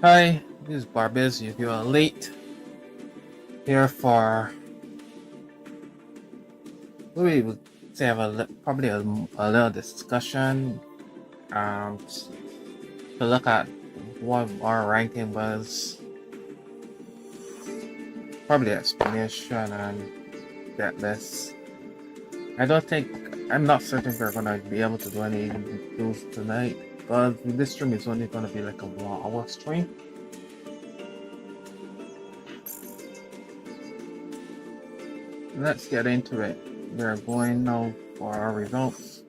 Hi, this is Barbiz. You are late here for we would say have probably a little discussion um to look at what our ranking was, probably explanation and that list. I'm not certain we're gonna be able to do any duels tonight, but this stream is only gonna be like a 1 hour stream. Let's get into it. We're going now for our results.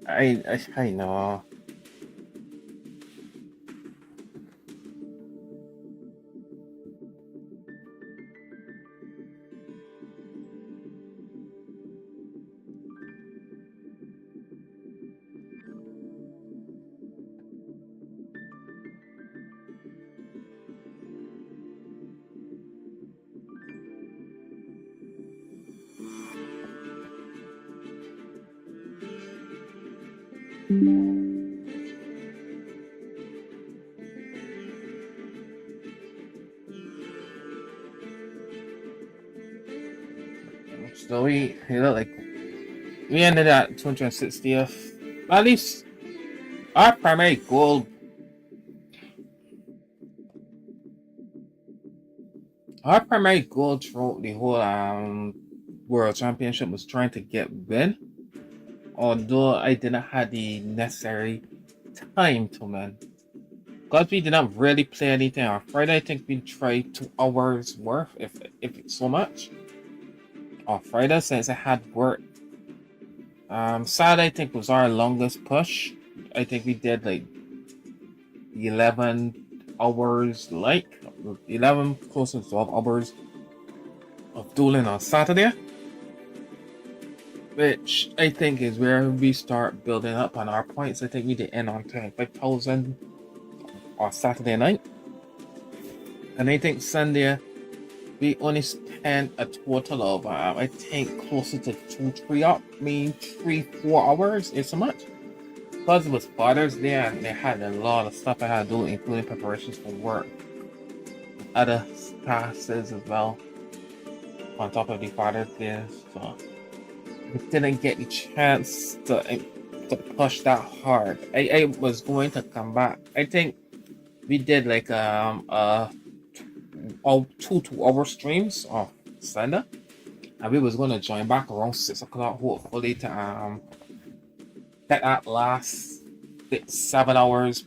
I know. So we look like we ended at 260th. At least our primary goal. Our primary goal throughout the whole World Championship was trying to get win. Although I didn't have the necessary time to win. Because we didn't really play anything on Friday, I think we tried 2 hours worth, if it's so much. On Friday, since I had work. Saturday I think was our longest push. I think we did like 11 hours, like 11 close to 12 hours of dueling on Saturday, which I think is where we start building up on our points. I think we did end on 25,000 on Saturday night, and I think Sunday we only spent a total of I think closer to 3-4 hours. It's so much. Because it was Father's Day and they had a lot of stuff I had to do, including preparations for work, other classes as well, on top of the Father's Day. So I didn't get the chance to push that hard. I was going to come back. I think we did like 2 streams of Sunday, and we was gonna join back around 6 o'clock, hopefully to get that last 7 hours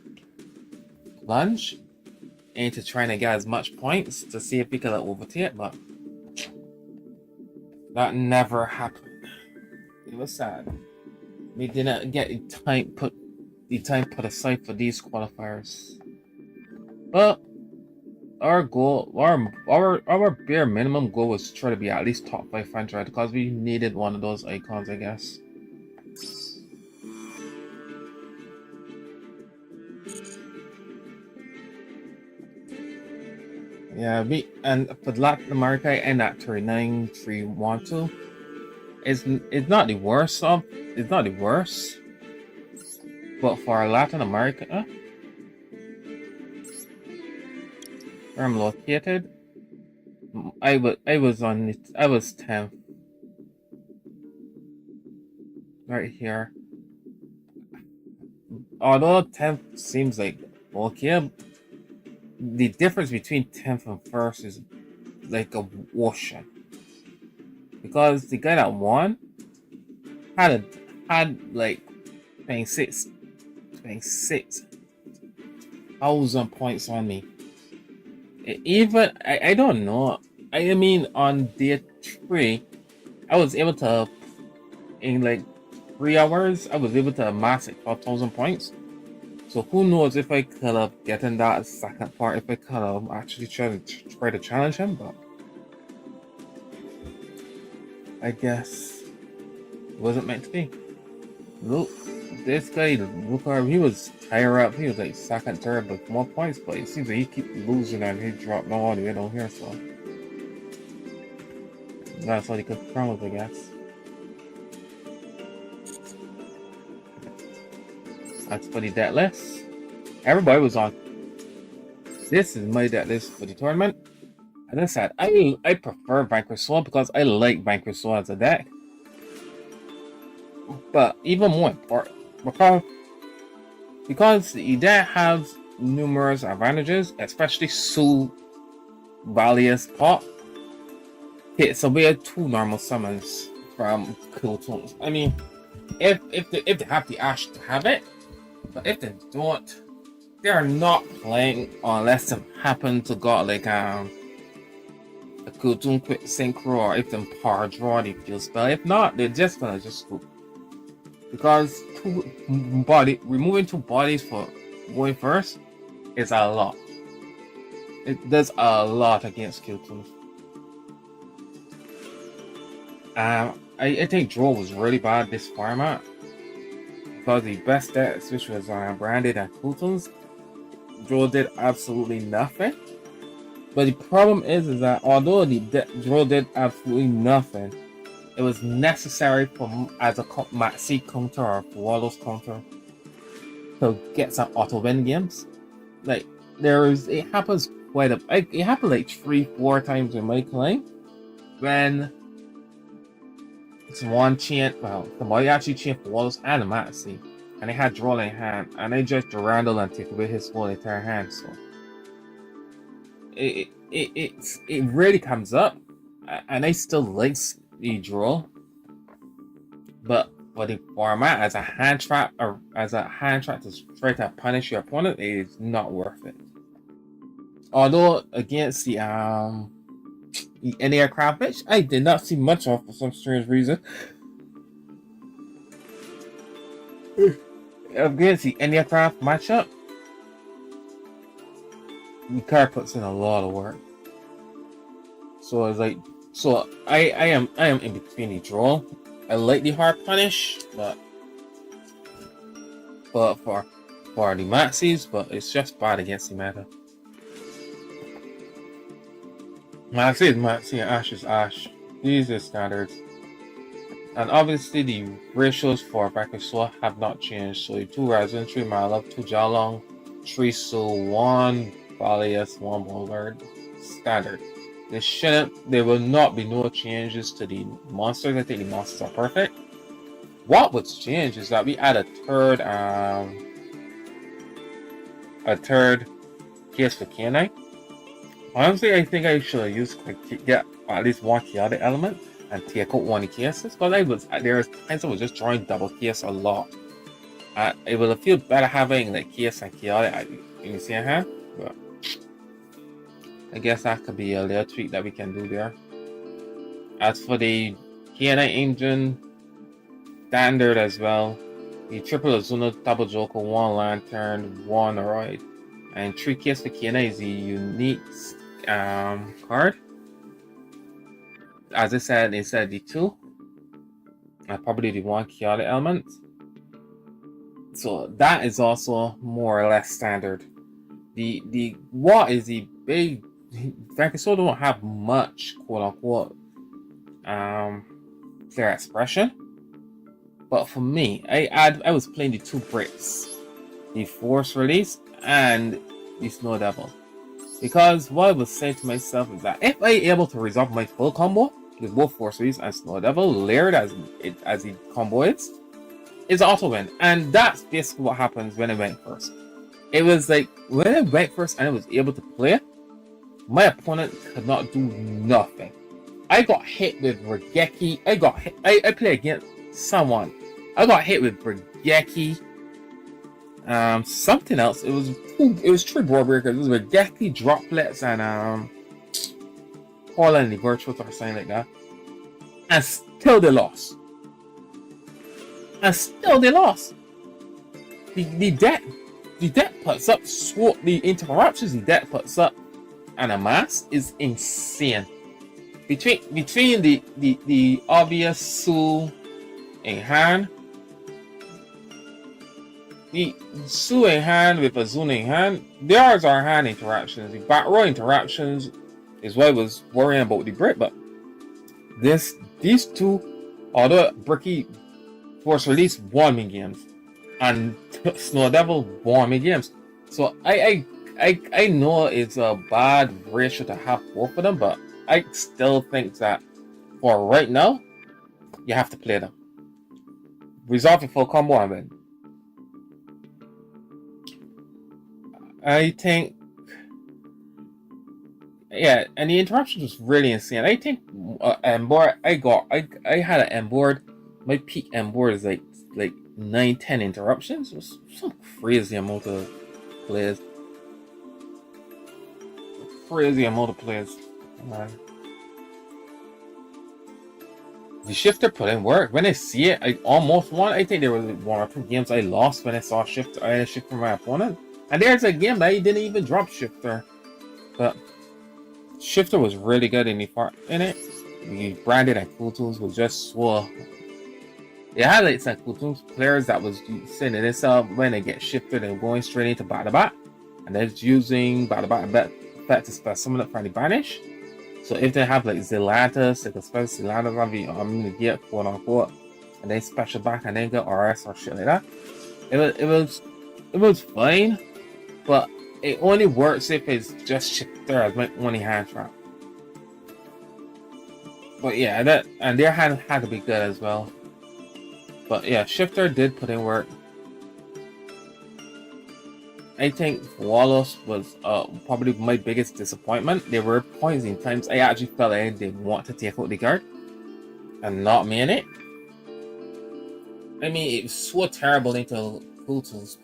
lunch and to trying to get as much points to see if we could overtake, but that never happened. It was sad. We didn't get the time put aside for these qualifiers. But our goal, our bare minimum goal was to try to be at least top 500 because we needed one of those icons, I guess. Yeah, and for Latin America, I end at 39,312. It's not the worst but for Latin America, where I'm located, I was 10th right here. Although 10th seems like okay, the difference between 10th and 1st is like a ocean. Because the guy that won had like 26,000 points on me. Even I don't know. I mean, on day 3, I was able to, in like 3 hours, I was able to amass like 12,000 points. So who knows if I could have gotten that second part, if I could have actually tried to challenge him, but I guess it wasn't meant to be. Look, this guy, Lucar, he was higher up. He was like second, third, with more points, but it seems like he keep losing and he dropped all the way down here, so that's what he could promise, I guess. As for the debt list, everybody was on. This is my debt list for the tournament. As I said, I prefer Vanquish Soul because I like Vanquish Soul as a deck. But even more important, because the deck has numerous advantages, especially Soul Valious Pop. Hits away 2 normal summons from Cool Tools. I mean, if they have the Ash to have it, but if they don't, they are not playing unless they happen to got like a Cool Toon Quick Synchro, or if they power draw the field spell. If not, they're just gonna just scoop. Because removing 2 bodies for going first is a lot. It does a lot against Cool Toons. I think Duel was really bad this format because the best decks, which was Branded and Cool Toons, Duel did absolutely nothing. But the problem is that although the Duel did absolutely nothing, it was necessary for as a Maxi counter or Wallows counter to get some auto win games. Like it happens it happened like 3-4 times in my claim when it's one chant, well, somebody actually chant for Wallows and a Maxi, and they had Draw in hand, and they just Durandal and take away his whole entire hand. So it really comes up, and I still like the Draw, but for the format as a hand trap to try to punish your opponent, it is not worth it. Although against the aircraft, which I did not see much of for some strange reason. Against the aircraft matchup, the card puts in a lot of work. So it's like, I am in between the Draw. I like the hard punish, but for the Maxis, but it's just bad against the meta. Maxi is Maxi and Ash is Ash. These are standards. And obviously the ratios for Vanquish Soul have not changed. So 2 Razin, 3 Malab, 2 Jalong, 3 Soul, 1 Valius, 1 Bollard. Standard. There will not be no changes to the monsters. I think the monsters are perfect. What would change is that we add a third case for K9. Honestly, I think I should have used get at least 1 chaotic element and take out 1 cases, because there was times I was just drawing double case a lot. It would feel better having like case and chaotic in the same hand, but I guess that could be a little tweak that we can do there. As for the K9 engine, standard as well. The triple Azuna, double Joker, 1 Lantern, 1 Aroid, and 3 case for K9 is the unique card. As I said, instead of the 2, and probably the 1 chaotic element. So that is also more or less standard. What is the big Vanquish Soul don't have much quote unquote clear expression. But for me, I was playing the 2 bricks, the Force Release and the Snow Devil. Because what I was saying to myself is that if I able to resolve my full combo with both Force Release and Snow Devil layered as the combo is auto win. And that's basically what happens when I went first. It was like when I went first and I was able to play, my opponent could not do nothing. I got hit with Regeki. I played against someone. I got hit with Regeki. Something else. It was 3 board breakers. It was Regeki, Droplets, and Holland, the Virtual or something like that. And still they lost. The deck puts up the interruptions the deck puts up and a mass is insane. Between the obvious Soul in hand the Suing hand with a Zuning hand, theirs are hand interactions. The back row interactions is what I was worrying about the Brit, but these two, although Bricky Force Release won me games, and Snow Devil won me games. So I know it's a bad ratio to have both of them, but I still think that for right now, you have to play them. Resolve your full combo and win. I think, yeah, and the interruption was really insane. I think board I had an M board. My peak M board is like 9-10 interruptions. It was some crazy amount of players. Crazy amount of players. Man. The shifter put in work. When I see it, I almost won. I think there was 1 or 2 games I lost when I saw shifter. I had a shift from my opponent. And there's a game that I didn't even drop shifter. But shifter was really good in the part in it. The branded and cool tools was just so. It had like some cool tools players that was sending this up when they get shifted and going straight into back to back. And they're using back to back to spell summon up for the banish. So if they have like Zilatas, they can spell Zilatas on the gear, quote unquote, and they special back and then get RS or shit like that. It was fine, but it only works if it's just shifter as my only hand trap. But yeah, and their hand had to be good as well. But yeah, shifter did put in work. I think Wallace was probably my biggest disappointment. There were points in times I actually felt like they want to take out the guard and not me in it. I mean, it was so terrible into Cool Tools.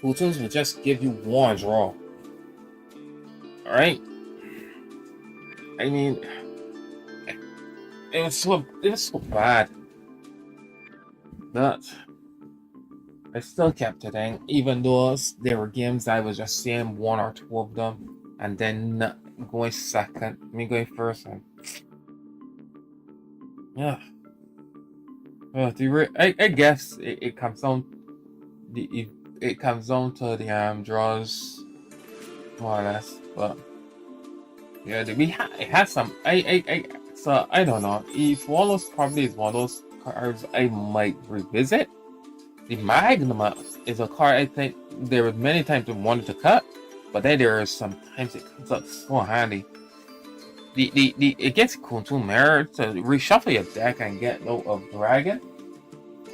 Cool Tools would just give you 1 draw. Alright? I mean, it was so bad. But I still kept it in, even though there were games I was just seeing 1 or 2 of them, and then going second, me going first, and yeah. I guess it comes down it comes down to the draws, more or less. But yeah, it has some. So I don't know. If Wallace probably is one of those cards I might revisit. The Magnum is a card I think there were many times I wanted to cut, but then there are some times it comes up so handy. It gets Kuntu Mirror to reshuffle your deck and get out of Dragon,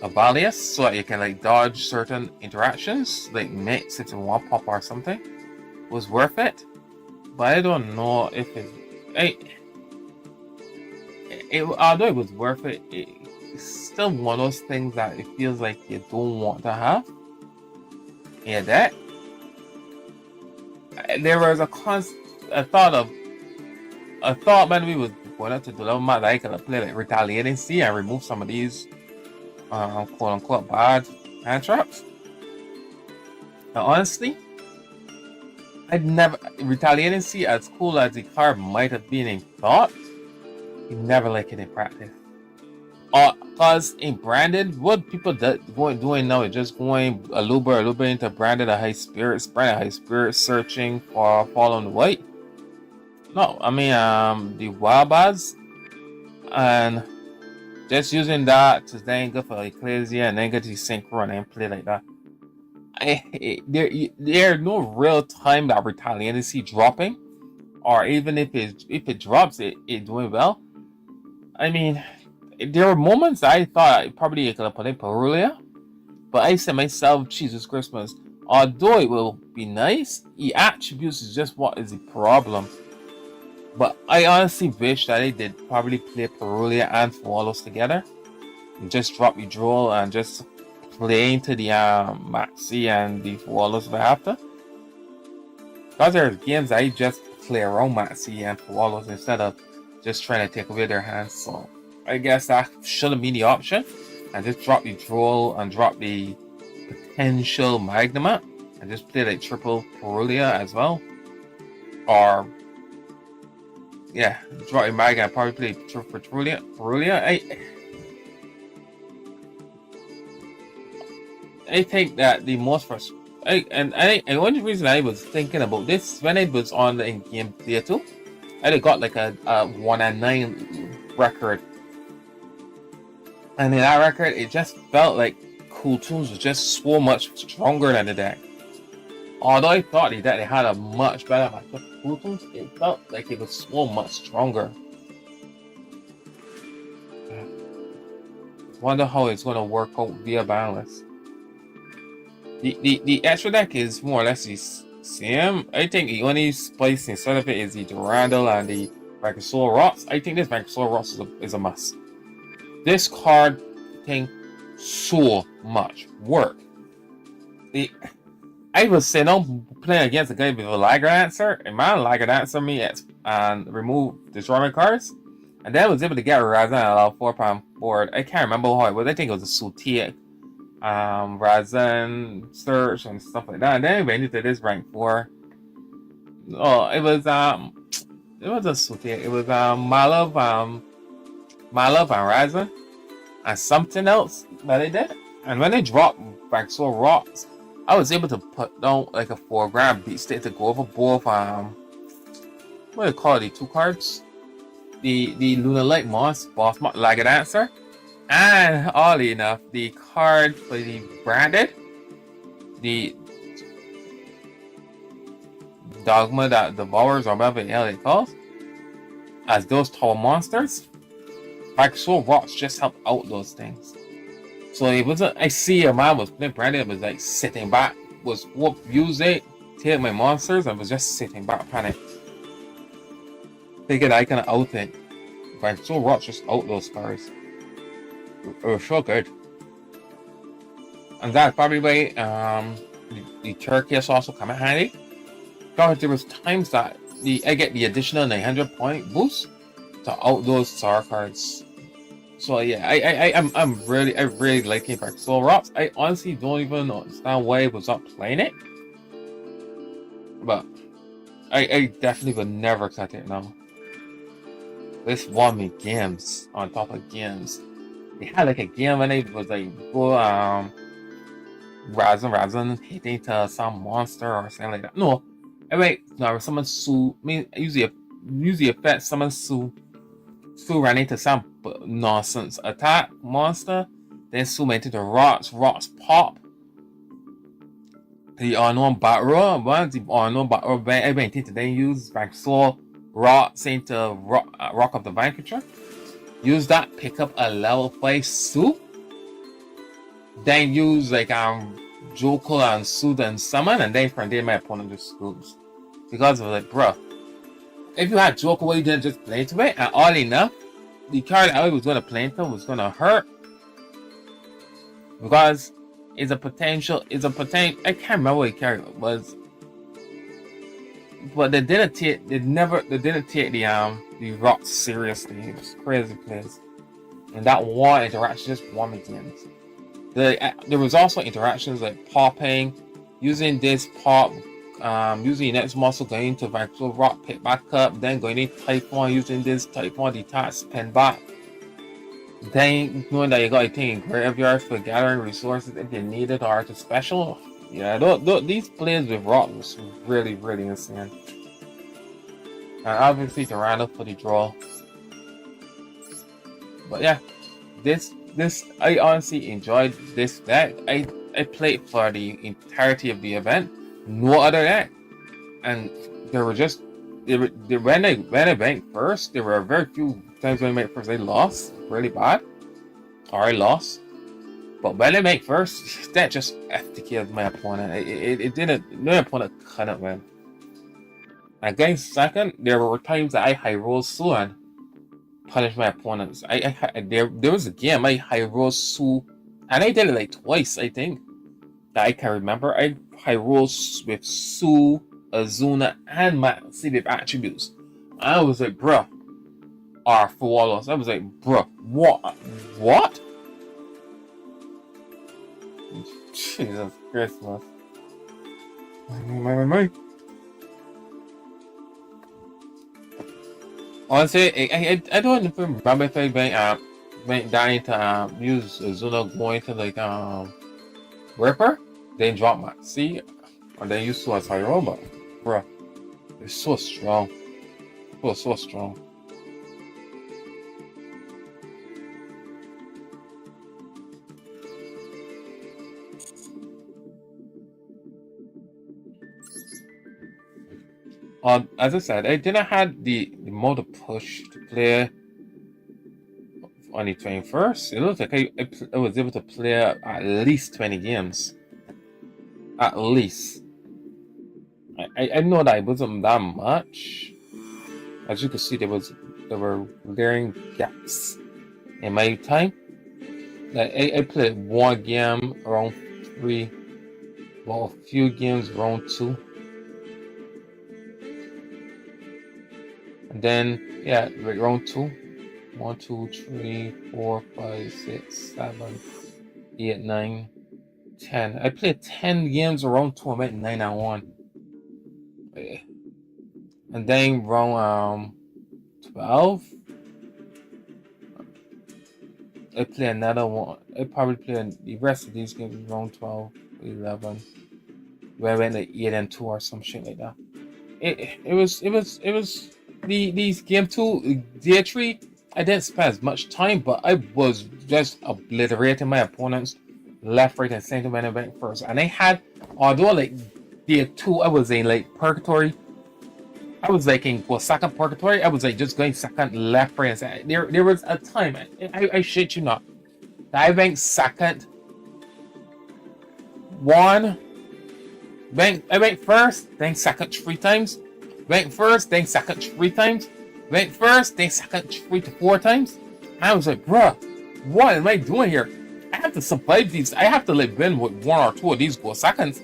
a Valius, so that you can like dodge certain interactions, like mix if you want pop or something. Was worth it, but I don't know if although it was worth it. It's still one of those things that it feels like you don't want to have in your deck. There was a thought when we was going up to Duel that I could have played like Retaliating Sea and remove some of these quote unquote bad hand traps. Now, honestly, I'd never Retaliating Sea, as cool as the card might have been in thought, you never like it in practice. Because in branded, what people doing now is just going a little bit into branded a high spirit, searching for fallen the white. No, I mean the wild bars, and just using that to then go for Ecclesia and then go to Synchro and then play like that. There's no real time that Retaliating Sea dropping, or even if it drops, it doing well. I mean, there were moments I thought I probably could have put in Perulia, but I said myself, Jesus Christmas, although it will be nice, the attributes is just what is the problem. But I honestly wish that they did probably play Perulia and Swallows together, and just drop the Duel and just play into the Maxi and the Swallows if I have to. Because there are games I just play around Maxi and Swallows instead of just trying to take away their hands, so I guess that shouldn't be the option. And just drop the Duel and drop the potential Magnum and just play like triple Perulia as well. Or yeah, drop your Magnum and probably play triple Perulia. I think that the most first, and one reason I was thinking about this when it was on the in-game there too, I got like a 1-9 record, and in that record, it just felt like Cool Tunes was just so much stronger than the deck. Although I thought that they had a much better match with Cool Tunes, it felt like it was so much stronger. Wonder how it's gonna work out via balance. The extra deck is more or less the same. I think the only place instead of it is the Durandal and the Brachiosaur Rocks. I think this Brachiosaur Rocks is a must. This card thing so much work. I was sitting on playing against a guy with a Liger Dancer, and my Liger Dancer me and remove destroy my cards. And then I was able to get Razan at a 4-pound board. I can't remember how it was. I think it was a Sultiac, Razan, Search, and stuff like that. And then I went into this rank 4. Oh, it was a Sultiac. It was Malav and Razan, and something else that I did. And when they dropped Brachiosaur Rocks, I was able to put down like a 4-gram beat state to go over both what do you call it, the 2 cards? The Lunar Light Moss, Boss Liger Dancer, and oddly enough, the card for the branded, the Dogma that devours or whatever the hell it calls, as those tall monsters. Brachiosaur Rocks just help out those things. So it wasn't. I see a man was playing branded, was like sitting back, was use it, take my monsters, and was just sitting back panic. Thinking I can out it. Brachiosaur Rocks just out those cards. It was so good. And that's probably why the Turkish also come in handy. Because there was times that I get the additional 900 point boost to out those star cards. So yeah, I really liking Brachiosaur Rocks. I honestly don't even understand why I was not playing it. But I definitely would never cut it now. This won me games on top of games. They had like a game when it was like Razan hitting to some monster or something like that. No, someone sue me. Usually affect someone sue ran into some nonsense attack monster. Then Sue went into the rocks pop. The unknown battle, once the unknown battle, I went into then use Brachiosaur Rocks into Rock of the Vanquisher. Use that, pick up a level 5 Sue. Then use like Joker and Sue and summon, and then from there my opponent just screws. Because of like, bro, if you had Joker, why you didn't just play into it? And all enough, the card I was gonna play into was gonna hurt. Because it's a potential. I can't remember what the character was. But they didn't take the rocks seriously. It was crazy place. And that one interaction just won me games. There was also interactions like popping, using this pop, using next muscle going to Brachiosaur Rock, pick back up, then going into Type 1, using this Type 1 detach, spin back. Then knowing that you got a thing in graveyard for gathering resources if you need it or to special. Yeah, these plays with Rock was really, really insane. And obviously Durandal for the draw. But yeah, this I honestly enjoyed this deck. I played for the entirety of the event. No other deck. And there were just when I went first, there were very few times when I went first I lost really bad. Or I lost. But when I make first, that just FTK'd my opponent. It didn't. No opponent couldn't win. Against second, there were times that I high rolled Sue and punished my opponents. There was a game I high rolled Sue, and I did it like twice. I think that I can remember. I high rolled with Sue, Azuna, and Maxi with attributes. I was like, bruh, or Flawless. I was like, bruh, what? Jesus Christmas. My. Honestly, I don't even remember if I went down to use Azuna going to like Ripper, then drop my C, and then use Suicide Robot. Bruh, it's so strong. So strong. As I said, I didn't have the motor push to play on the 21st. It looked like I was able to play at least 20 games. At least. I know that it wasn't that much. As you can see, there were glaring gaps in my time. Like I played one game around 3, well, a few games around 2. And then, yeah, like round 2. 1, 2, 3, 4, 5, 6, 7, 8, 9, 10. I played 10 games around 2. I went 9-1. And then round 12, I play another one. I probably play the rest of these games around 12, 11. Where I went like 8-2 or some shit like that. It was these game 2, day 3. I didn't spend as much time, but I was just obliterating my opponents left, right, and center when I went first. And I had, although like day 2, I was in like purgatory. I was like in second purgatory. I was like just going second, left, right, and center. There was a time, I shit you not, that I went second. I went first, then second 3 times. Went first, then second 3 times. Went first, then second 3 to 4 times. I was like, bruh, what am I doing here? I have to survive these. I have to like win with 1 or 2 of these go seconds.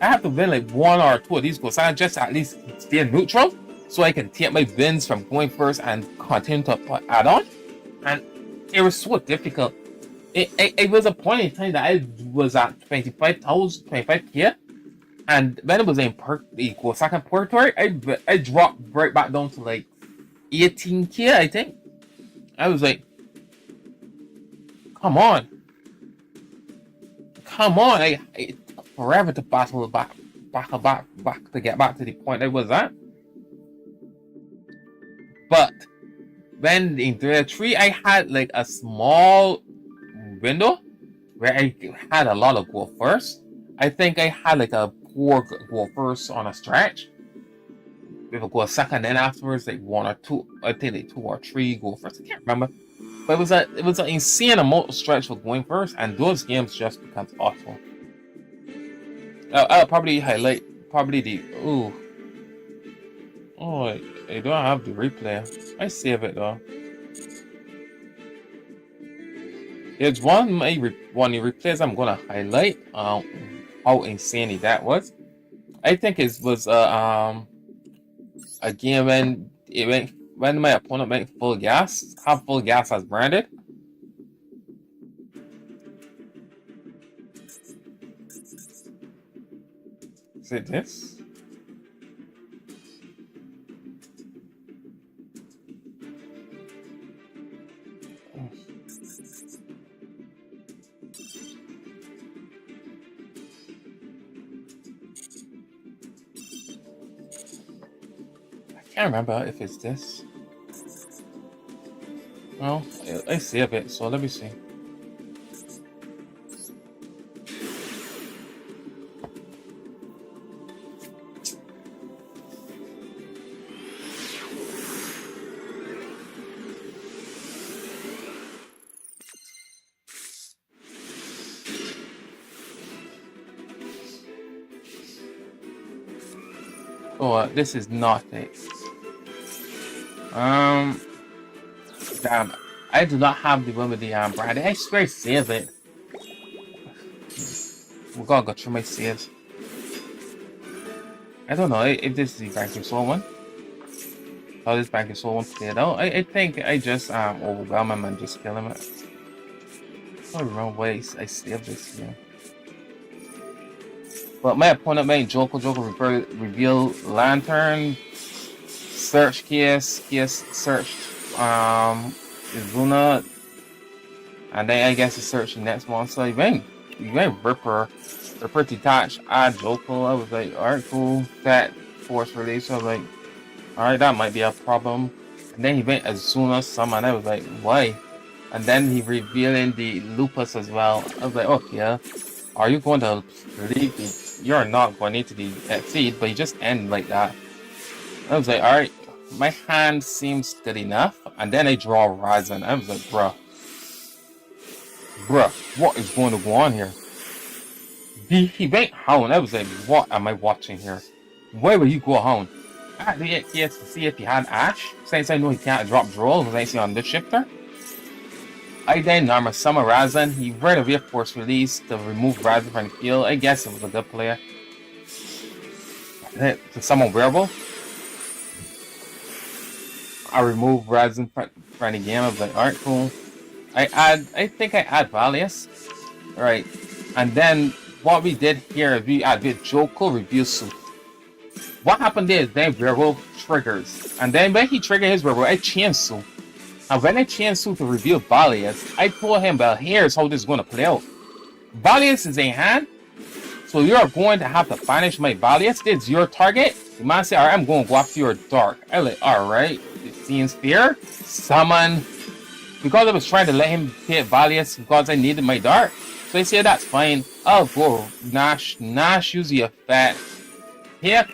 I have to win like 1 or 2 of these go seconds just to at least stay neutral, so I can take my wins from going first and continue to add on. And it was so difficult. It was a point in time that I was at 25K. And when it was in the second purgatory, I dropped right back down to like 18K, I think. I was like, come on. I took forever to battle back to get back to the point I was at. But when in the 3, I had like a small window where I had a lot of go first. I think I had like a 4 go first on a stretch. We would go second, then afterwards like 1 or 2. I think like 2 or 3 go first. I can't remember. But it was an insane amount of stretch for going first, and those games just becomes awful. I'll probably highlight the I don't have the replay. I save it though. There's one of the replays I'm gonna highlight. How insane that was. I think it was a game when my opponent went full gas, have full gas as branded. Is it this? I can't remember if it's this. Well, I save it, so let me see. Oh, this is not it. Damn, I do not have the one with the brand. I swear I saved it. We gotta go through my saves. I don't know if this is the Banking Soul one. How this Banking Soul one played out. I think I just overwhelm him and just kill him. I don't remember why I saved this game. But my opponent made Joker reveal Lantern, search case, search Izuna, and then I guess he searched the next one, so I win. you went Ripper detach, add Joko. I was like, alright, cool. That force release. I was like, alright, that might be a problem. And then he went Azuna summon. I was like, why? And then he revealing the Lupus as well. I was like, okay, yeah. Are you going to leave the... You're not going into the seed, but you just end like that. I was like, alright, my hand seems good enough. And then I draw Ryzen. I was like, bruh, what is going to go on here? He went Hound. I was like, what am I watching here? Why would you go Hound? I had to see if he had Ash. Since I know he can't drop Duel, because I see on this shifter. I then normal summon Razan. He right away force release to remove Razan from the field. I guess it was a good player. To summon Werewolf. I remove Razan from the game. I was like, alright, cool. I think I add Valius. Right. And then what we did here is we added Joko Review Suit. What happened is then Werewolf triggers. And then when he triggered his Werewolf, I changed Suit. And when I changed Suit to reveal Valius, I told him, well, here's how this is going to play out. Valius is in hand. So you're going to have to banish my Valius. This is your target. The man said, alright, I'm going to go after your Dark. I like, alright. It seems fair. Summon. Because I was trying to let him hit Valius because I needed my Dark. So I said, that's fine. I'll go Nash. Nash use the effect. Hit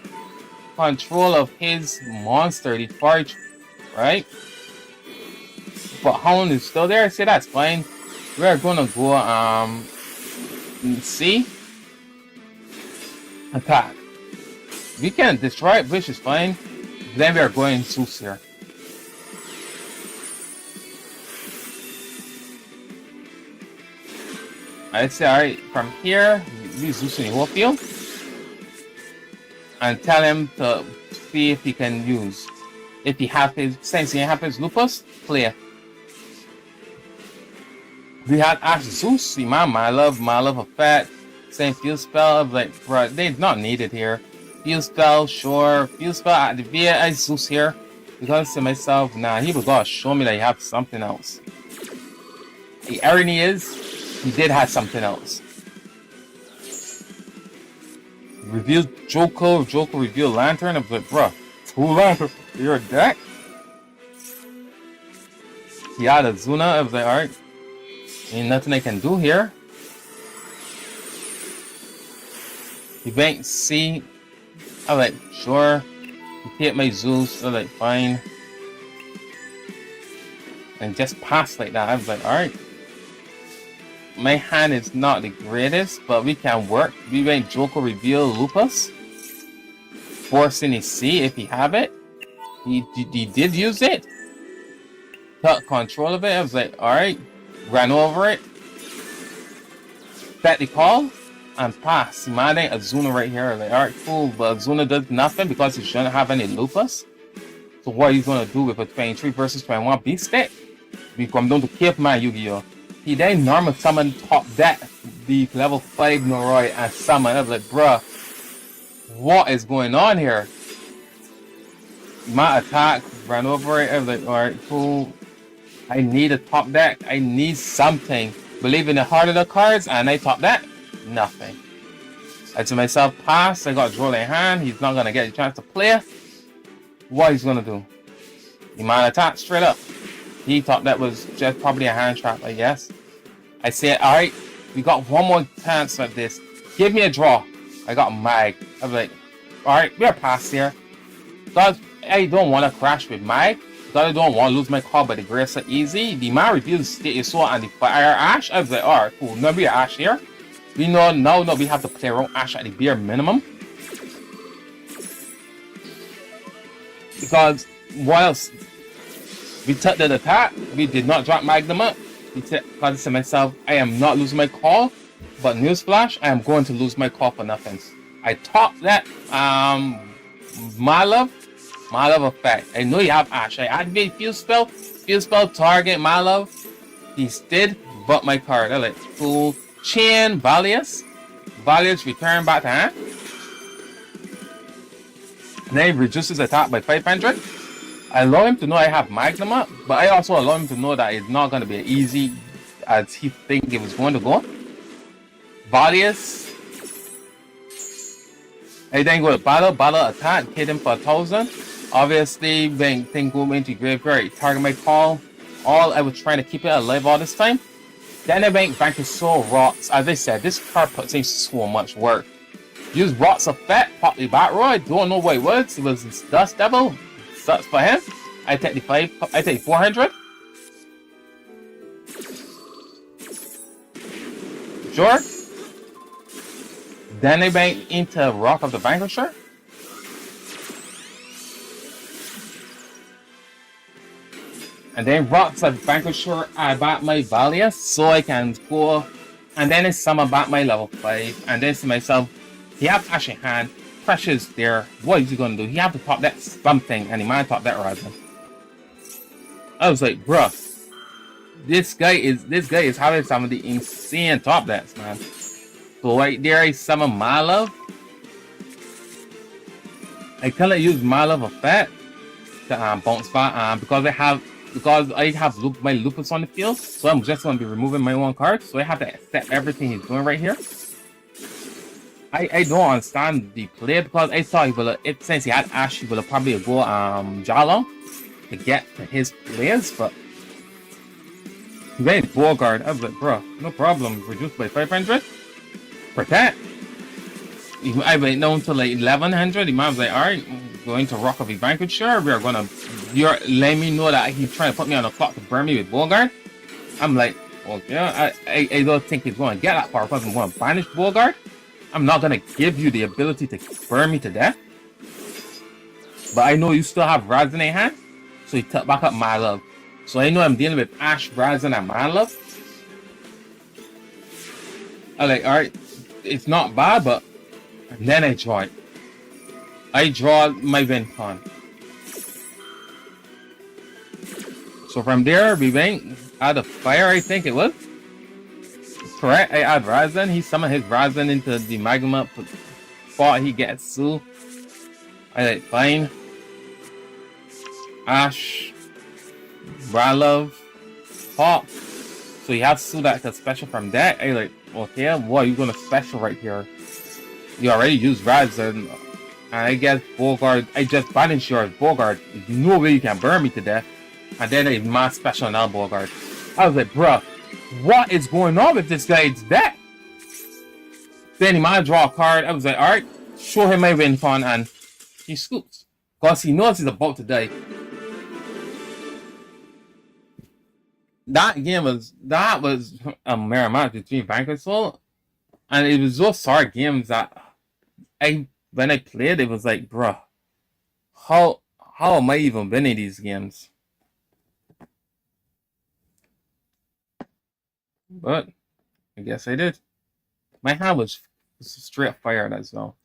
control of his monster, the Forge, right? But Hound is still there. I said, that's fine. We're gonna go, see? Attack. We can destroy it, which is fine. Then we are going Zeus here. I say, alright, from here, we Zeus in the whole field. And tell him to see if he can use. If he have his, since he have his Lupus, play. We had Ash Zeus, see my love effect. Same field spell. I was like, bro, they're not needed here. Field spell, sure. Field spell activate. I Zeus here. Because to myself, nah, he was gonna show me that he have something else. The irony is, he did have something else. Revealed Joko revealed Lantern. I was like, bruh, 2 Lantern, you're a deck? He had a Zuna. I was like, alright. Ain't nothing I can do here. He went C. I was like, sure. He hit my Zeus. I was like, fine. And just passed like that. I was like, alright. My hand is not the greatest, but we can work. We went Joko reveal Lupus. Forcing his C if he have it. He did use it. Took control of it. I was like, alright. Ran over it. Set the call. And pass. Imagine Azuna right here. Like, alright, cool. But Azuna does nothing because he shouldn't have any Lupus. So what are you going to do with a 23 versus 21 beast deck? We come down to Caveman Yugioh. He then normal summon top deck the level 5 Noroi and summon. I was like, bruh, what is going on here? My attack ran over it. I was like, alright, cool. I need a top deck. I need something. Believe in the heart of the cards, and I top that. Nothing. I to myself, pass. I got Duel in hand. He's not gonna get a chance to play. What he's gonna do? He might attack straight up. He thought that was just probably a hand trap, I guess. I said, alright, we got one more chance at this. Give me a draw. I got Mag. I was like, alright, we're past here. Because I don't want to crash with Mag. Because I don't want to lose my call by the grace so easy. The man refused to state his sword and the fire Ash. I was like, alright, cool. Now we are Ash here. We know now that we have to play around Ash at the bare minimum. Because whilst we took the attack, we did not drop Magnum up. Because I said to myself, I am not losing my call, but newsflash, I am going to lose my call for nothing. I topped that my love effect. I know you have Ash. I activate field spell target my love. He did, but my card. I like full chain Valius. Valius return back to hand. Then he reduces attack by 500. I allow him to know I have Magnum up, but I also allow him to know that it's not going to be easy as he think it was going to go. Valius. I then go to battle attack, hit him for 1,000. Obviously, when thing go into graveyard, target my call. All I was trying to keep it alive all this time. Then I went back to Soul Rocks. As I said, this card puts in so much work. Use Rocks Effect, pop the Bat Roy. Don't know what it was. It was Dust Devil. Sucks for him. I take the 400. Sure. Then I went into Rock of the Vanquisher. And then Rocks of Vanquisher, I bought my Valiant so I can go. And then I summon back my level 5. And then to myself, he have Ash in hand, Pressure's there. What is he gonna do? He have to pop that something, and he might pop that Horizon. I was like, bruh, this guy is having some of the insane top decks, man. So right there, I summon my love. I cannot use my love effect to bounce back because I have my Lupus on the field, so I'm just going to be removing my one card. So I have to accept everything he's doing right here. I don't understand the play because I thought he would since he had Ash, he would probably go Jalo to get to his players, but he went Beauregard. I was like, bro, no problem. Reduced by 500. Protect. I went down to like 1100. The man was like, alright, going to Rock of the Vanquisher. We are gonna, you're letting me know that he's trying to put me on the clock to burn me with Beauregard. I'm like, okay, I don't think he's going to get that far because I'm going to banish Beauregard. I'm not going to give you the ability to burn me to death. But I know you still have Razan in hand, so he took back up my love. So I know I'm dealing with Ash, Razan, and my love. I'm like, alright, it's not bad, but and then I draw it. I draw my Wincon. So from there, we went out of fire, I think it was. Correct, I add Razan. He summoned his Razan into the Magma spot. He gets Su. I like fine. Ash. Ralov. Pop. So you have Su that can special from that. I like, okay, what are you gonna special right here? You already used Razan. And I guess Beauregard, I just banished yours. Beauregard, there's no way you can burn me to death. And then I mass special now Beauregard. I was like, bruh, what is going on with this guy's deck? Then he might draw a card. I was like, alright, show him my Wincon, and he scoops. Because he knows he's about to die. That was a mirror match between Vanquish Soul. And it was those hard games that when I played, it was like, bruh, how am I even winning these games? But I guess I did. My hand was straight fired as well.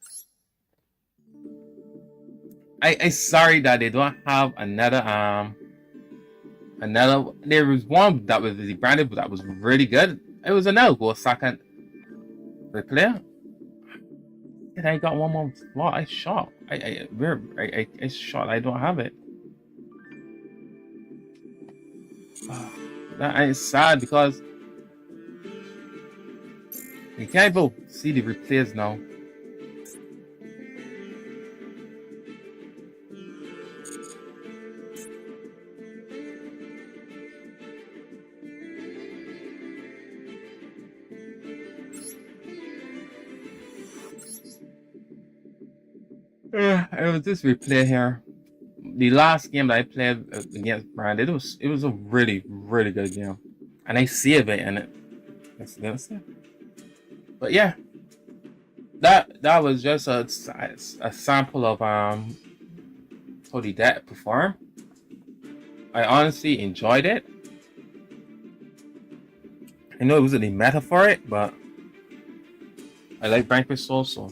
I sorry that they don't have another there was one that was the branded but that was really good. It was another go second replay. And I got one more slot. I shot. I shot. I don't have it. That is sad because you can't even see the replays now. It was this replay here. The last game that I played against Brandon, it was a really good game, and I saved it in it. But yeah, that was just a sample of how the deck performed. I honestly enjoyed it. I know it wasn't the meta for it, but I like Vanquish Soul, so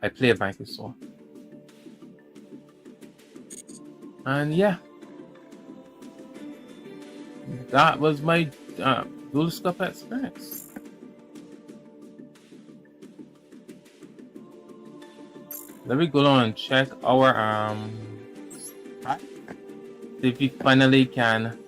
I played Vanquish Soul. And yeah, that was my Duel Stuff experience. Let me go on and check our see if we finally can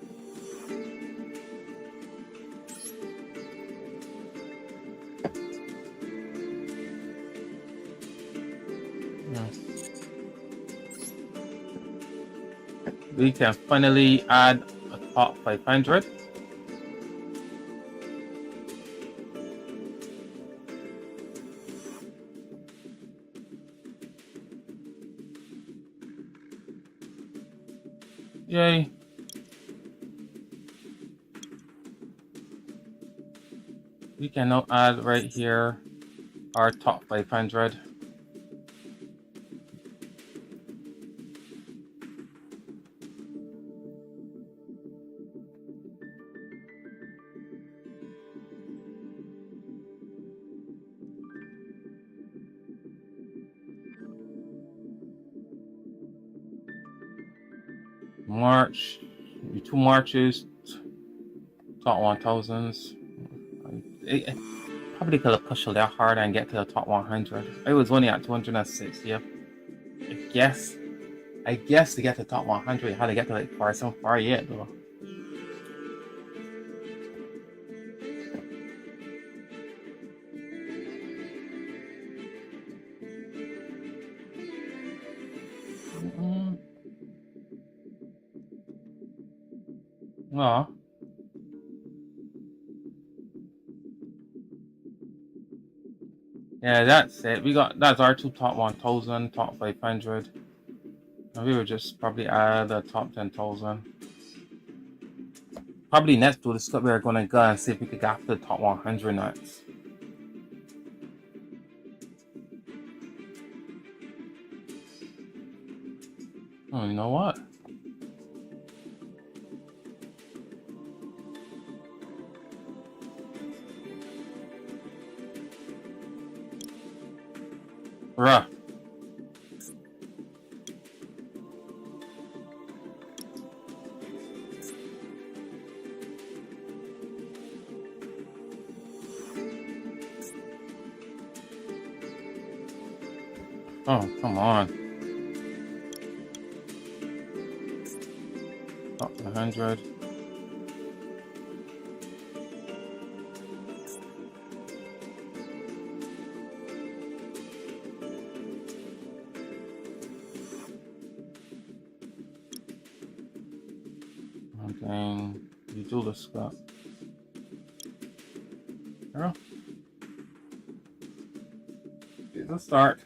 we can finally add a top 500. Yay. We can now add right here our top 500. March, 2 Marches, top 1000s. Probably could have pushed a little harder and get to the top 100. I was only at 260. I guess to get to the top 100, you had to get to like 4748 though. Oh. Yeah, that's it. That's our two top 1000, top 500. And we would just probably add a top 10,000. Probably next to this we're gonna go and see if we could get to the top 100 next. Oh, you know what? Bruh. Oh, come on. Top 100. Okay, you do the stuff. Girl. Let's start.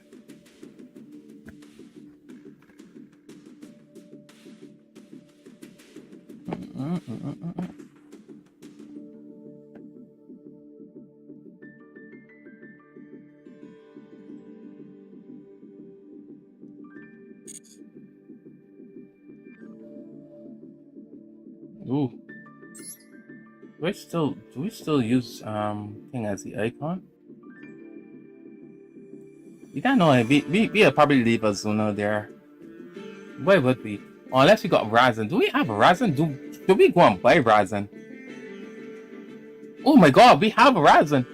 Ooh. Do we still use thing as the icon? You don't know. We'll probably leave a Zuno there. Where would we? Oh, unless we got Ryzen. Do we have a Ryzen? Do we go and buy Ryzen? Oh my god, we have a Ryzen.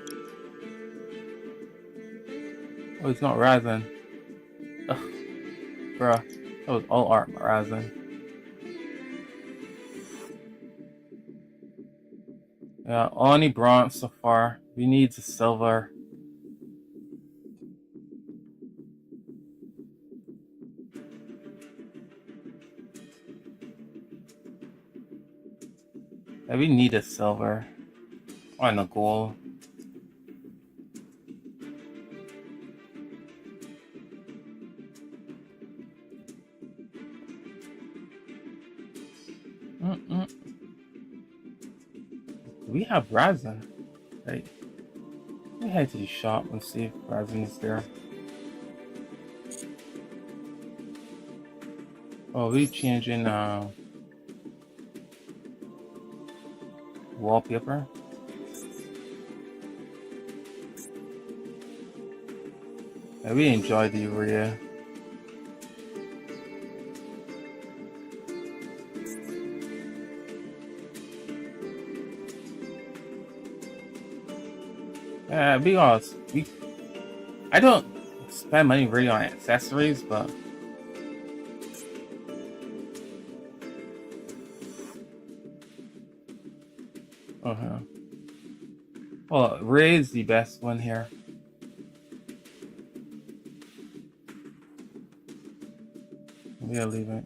Oh, it's not Ryzen. Ugh, bruh. That was all art Ryzen. Yeah, only bronze so far. We need the silver. Yeah, we need a silver. On the gold. We have Ryzen. Right. Let me head to the shop and see if Ryzen is there. Oh, we changing wallpaper. Yeah, we enjoy the area. Yeah, because I don't spend money really on accessories, but well, Ray is the best one here. We'll leave it.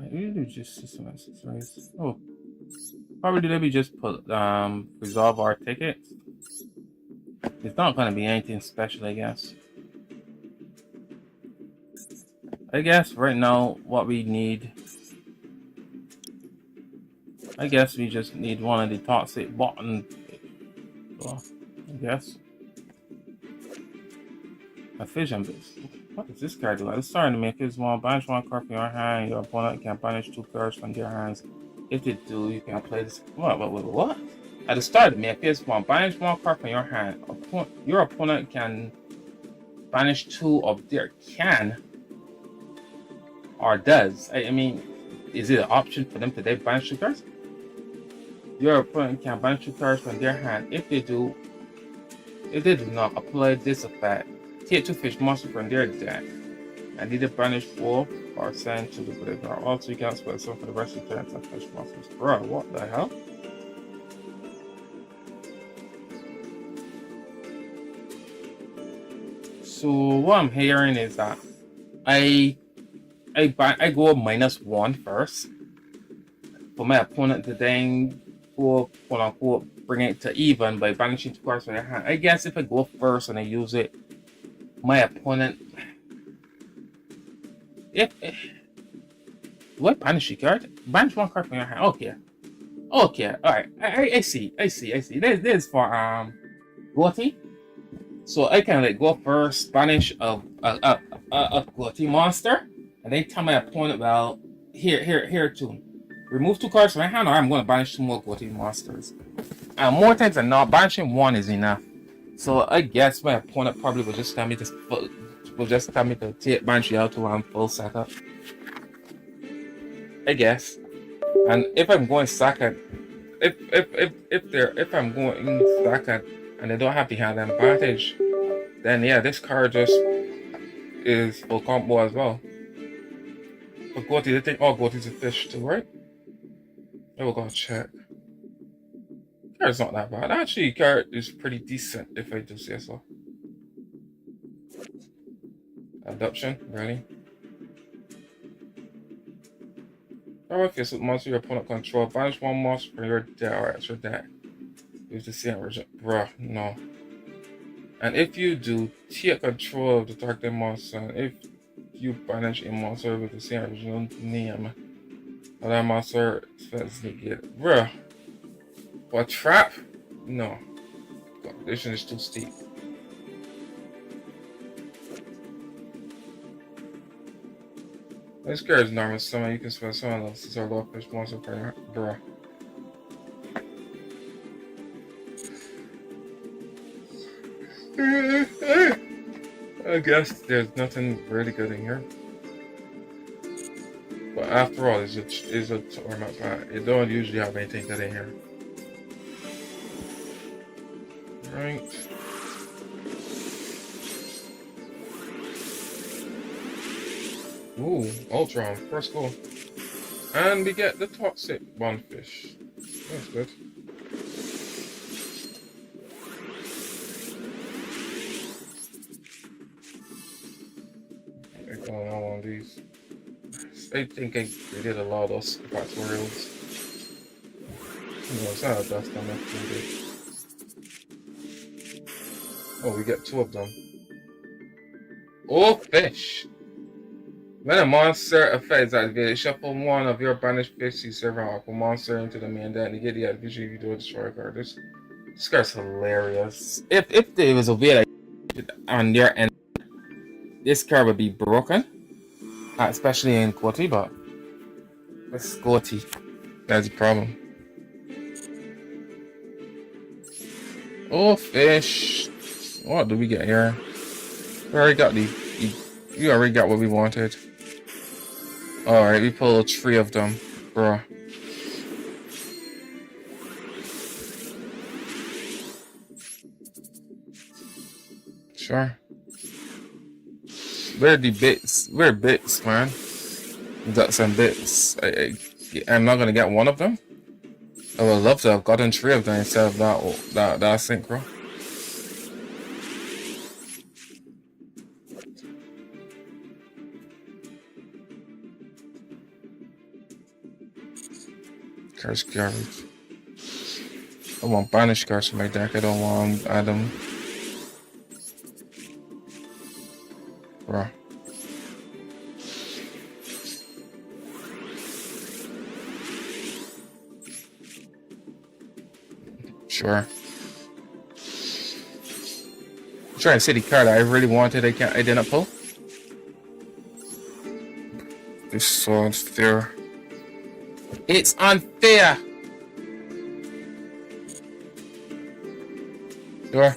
You do just system accessories. Oh, probably let me just put resolve our tickets. It's not gonna be anything special, I guess. I guess right now what we need, I guess we just need one of the toxic button. Well, I guess a fission base. What does this card do? It's starting to make it small. Banish one card from your hand. Your opponent can banish 2 cards from their hands. If they do, you can play this. What? At the start of the make it small. Banish one card from your hand. Your opponent can banish 2 of their can or does. I mean, is it an option for them to banish 2 cards? Your opponent can banish 2 cards from their hand. If they do not apply this effect, take 2 fish monsters from their deck and either banish 4 or send to the graveyard. Also, you can spell some for the rest of the turns and fish monsters. Bro, what the hell? So what I'm hearing is that I go -1 first for my opponent to then go quote unquote bring it to even by banishing 2 cards from their hand. I guess if I go first and I use it, my opponent, do I banish a card? Banish 1 card from your hand. Okay, all right. I see. This for Gotti. So I can go first, banish a Gotti monster, and then tell my opponent, well, here too. Remove 2 cards from my hand, or I'm going to banish 2 more Gotti monsters. And more times than not, banishing 1 is enough. So I guess my opponent probably will just tell me to take Banshee out to one full setup. I guess. And if I'm going second, if I'm going second and they don't have the hand advantage, then yeah, this card just is full combo as well. But Gotti, they think all Gotti's a fish too, right? We'll go check. Card's not that bad. Actually, card is pretty decent if I do say so. Adoption, really? Power face with monster your opponent control. Banish 1 monster from your deck or extra deck. Use the same version. Bruh, no. And if you do, take control of the target monster. And if you banish a monster with the same original name, that monster is negated. Bruh. What, trap? No. Competition is too steep. This card is normal summon. You can spend someone else's or low fish monster for your bruh. I guess there's nothing really good in here. But after all, it's a tournament pack. It don't usually have anything good in here. Right. Ooh, Ultron, first goal. And we get the toxic bonefish. That's good. I'm going on one of these. I think I did a lot of those tutorials. No, it's not a dust on that. Oh, we get 2 of them. Oh, fish! When a monster effect is activated, shuffle 1 of your banished fish you serve an aqua monster into the main deck and get the activation if you do a destroy card. This This guy's hilarious. If there was a way like on their end, this card would be broken, especially in Quoty, but it's Quoty. That's the problem. Oh, fish. What do we get here? We already got we already got what we wanted. Alright, we pulled 3 of them, bro. Sure. Where are the bits? Where are bits, man? We got some bits. I'm not gonna get one of them. I would love to have gotten 3 of them instead of that synchro. Curse garbage. I want banish cards in my deck. I don't want Adam. Bro. Sure. I'm trying to see the card I really wanted. I didn't pull. This is so unfair. It's unfair. Sure.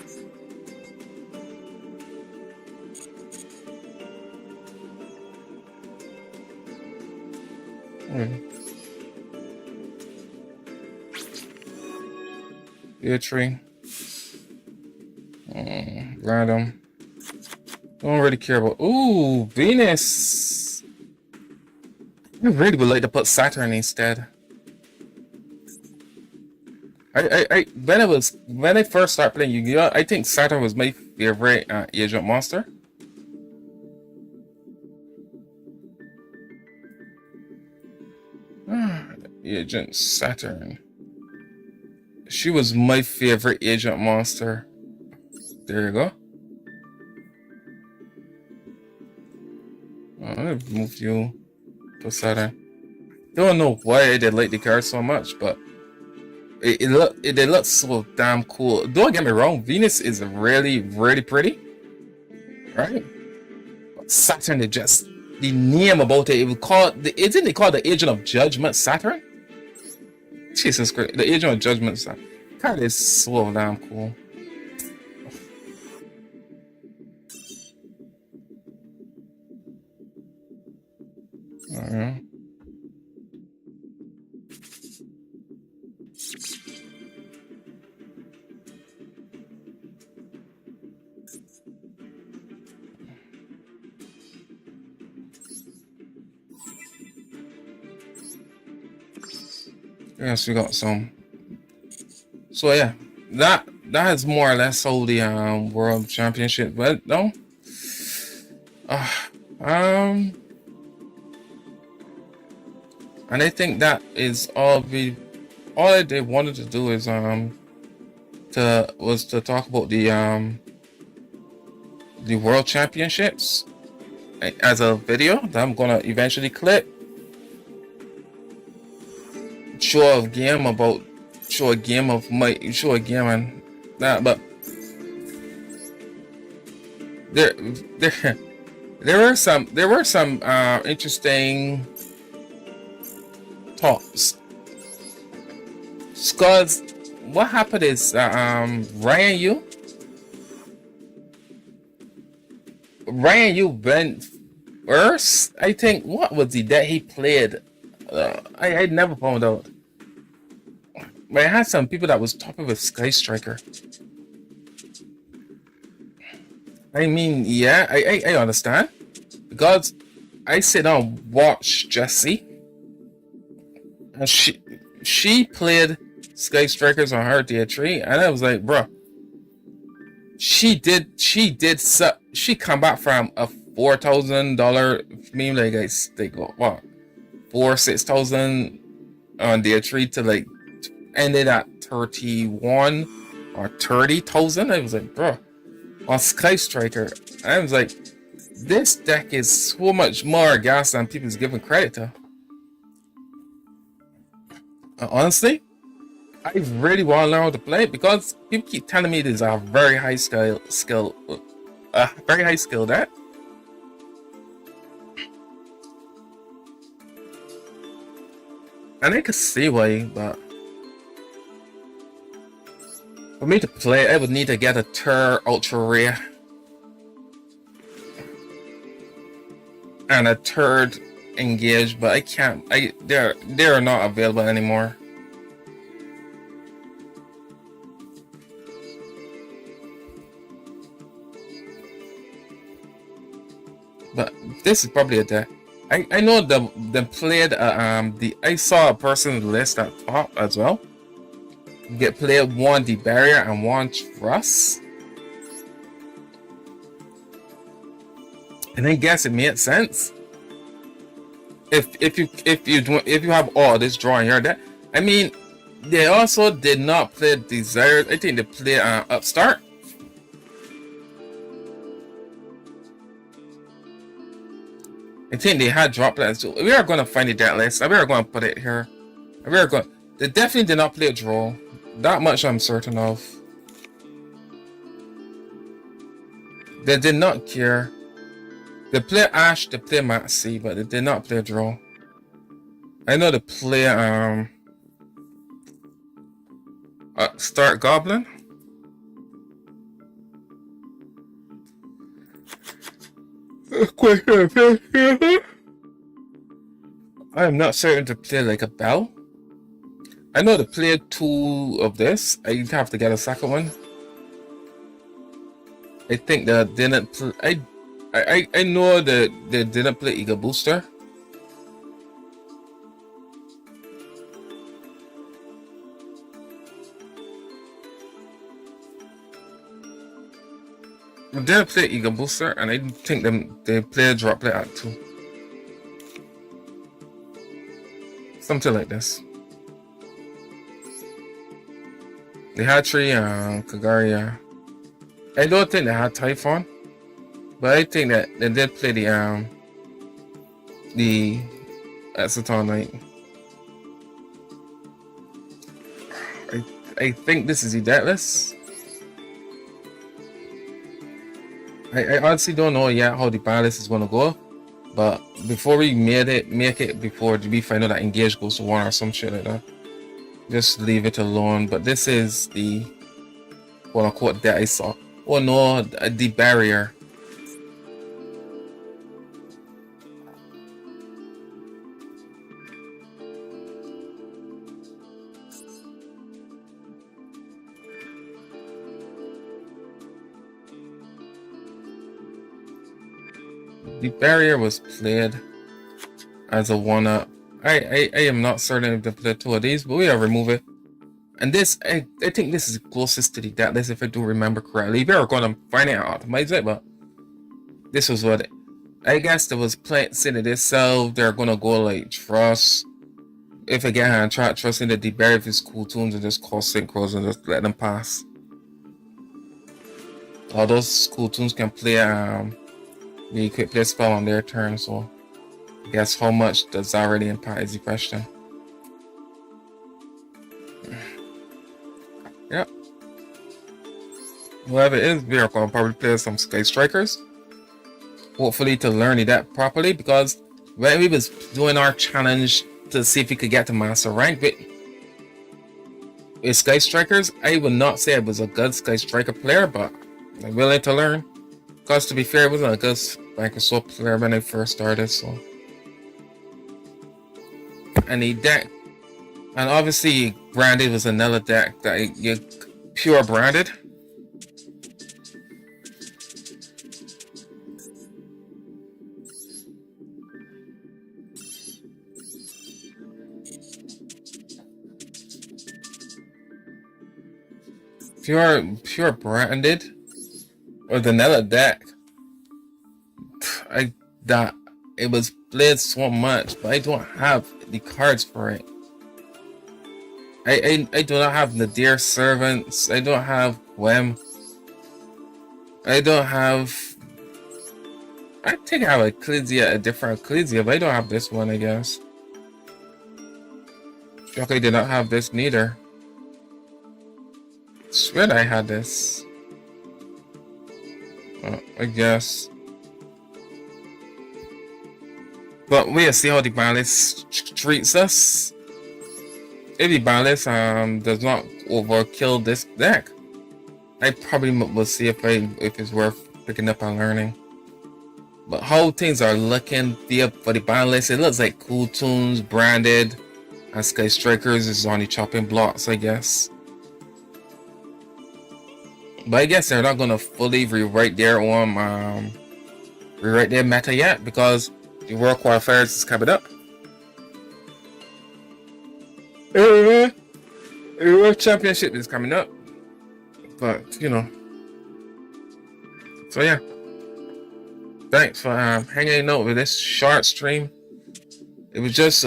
Be a tree. Random. Don't really care about. Ooh, Venus. I really would like to put Saturn instead. When I first started playing Yu-Gi-Oh, I think Saturn was my favorite agent monster. Agent Saturn. She was my favorite agent monster. There you go. I've moved you to Saturn. Don't know why I did like the card so much, but it looks so damn cool. Don't get me wrong, Venus is really, really pretty, right? But Saturn is just the name about it. It was called isn't it called the Agent of Judgment Saturn? Jesus Christ, the Agent of Judgment Saturn. Card is so damn cool. Alright. Yes, we got some. So yeah, that is more or less all the world championship. But no, and I think that is all they wanted to do is to talk about the world championships as a video that I'm gonna eventually clip. Show a game and that, but there were some interesting talks. Cause what happened is Ryan Yu went first. I think what was the that he played? I never found out. But I had some people that was topping with Sky Striker. I mean, yeah, I understand. Because I sit down and watch Jessie. And she played Sky Strikers on her tier 3. And I was like, bro. She come back from a $4,000 meme, like they go, what? 6,000 on tier 3 to like ended at 31 or 30,000. I was like, bro, on Sky Striker, I was like, this deck is so much more gas than people's giving credit to. Honestly, I really want to learn how to play it because people keep telling me there's a very high very high skill that. And I can see why, but for me to play, I would need to get a Tur Ultra Rare and a third Engage, but I can't. They're not available anymore. But this is probably a day. I know they played I saw a person's list at top as well. Get played one the barrier and one trust. And I guess it made sense. If you have all this drawing here, that I mean, they also did not play Desire. I think they played Upstart. I think they had drop plans too. We are going to find the deck list. We are going to put it here. We are going. They definitely did not play a draw. That much I'm certain of. They did not care. They play Ash, they play Maxi, but they did not play draw. I know they play Start Goblin. I am not certain to play like a Bell. I know they played 2 of this. I have to get a second one. I think they didn't play. I know that they didn't play Eagle Booster. They didn't play Eagle Booster, and I think they played Droplet at 2. Something like this. They had 3 Kagaria. I don't think they had Typhon. But I think that they did play the Exoton Knight. I think this is the deck list. I honestly don't know yet how the ban list is gonna go. But before we make it before we find out that Engage goes to 1 or some shit like that. Just leave it alone. But this is the quote unquote deck I saw. Oh no, the barrier. The barrier was played as a 1-up. I am not certain if they played 2 of these, but we'll remove it. And this, I think this is closest to the deck list if I do remember correctly. We are going to find it and optimize it, but this was what I guess there was playing sitting itself. They're going to go like Trust. If again, try trusting that the barrier of his cool tunes and just call synchros and just let them pass. All those cool tunes can play the quick play spell on their turn, so I guess how much does that really impact is the question. Yep. Whoever it is, we are going to probably play some Sky Strikers. Hopefully to learn the deck properly, because when we was doing our challenge to see if we could get to master rank with Sky Strikers, I would not say I was a good Sky Striker player, but I'm willing to learn. Because to be fair, I wasn't a good Microsoft player when I first started, so. And the deck, and obviously branded was another deck that you pure branded. Pure branded or the vanilla deck. That it was played so much, but I don't have the cards for it. I do not have Nadir Servants. I don't have Wem. I don't have. I think I have a different Ecclesia, but I don't have this one, I guess. Shocker did not have this neither. Swear that I had this. I guess. But we'll see how the balance treats us. If the balance does not overkill this deck, I probably will see if it's worth picking up and learning. But how things are looking for the balance, it looks like Cool Tunes, Branded, and Sky Strikers is on the chopping blocks, I guess. But I guess they're not gonna fully rewrite their own rewrite their meta yet, because the World Qualifiers is coming up. The World Championship is coming up. But, you know. So yeah. Thanks for hanging out with this short stream. It was just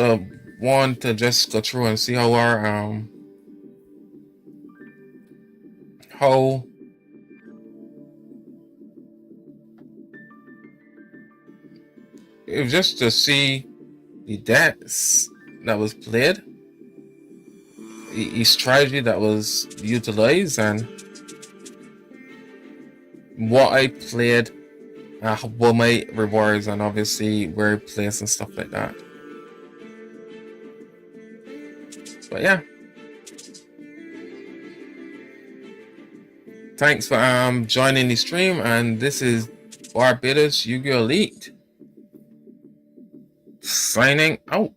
one to just go through and see how our how it was just to see the decks that was played, the strategy that was utilized, and what I played, what my rewards, and obviously where I placed and stuff like that. But yeah, thanks for joining the stream, and this is Barbados Yu-Gi-Oh! Elite signing out.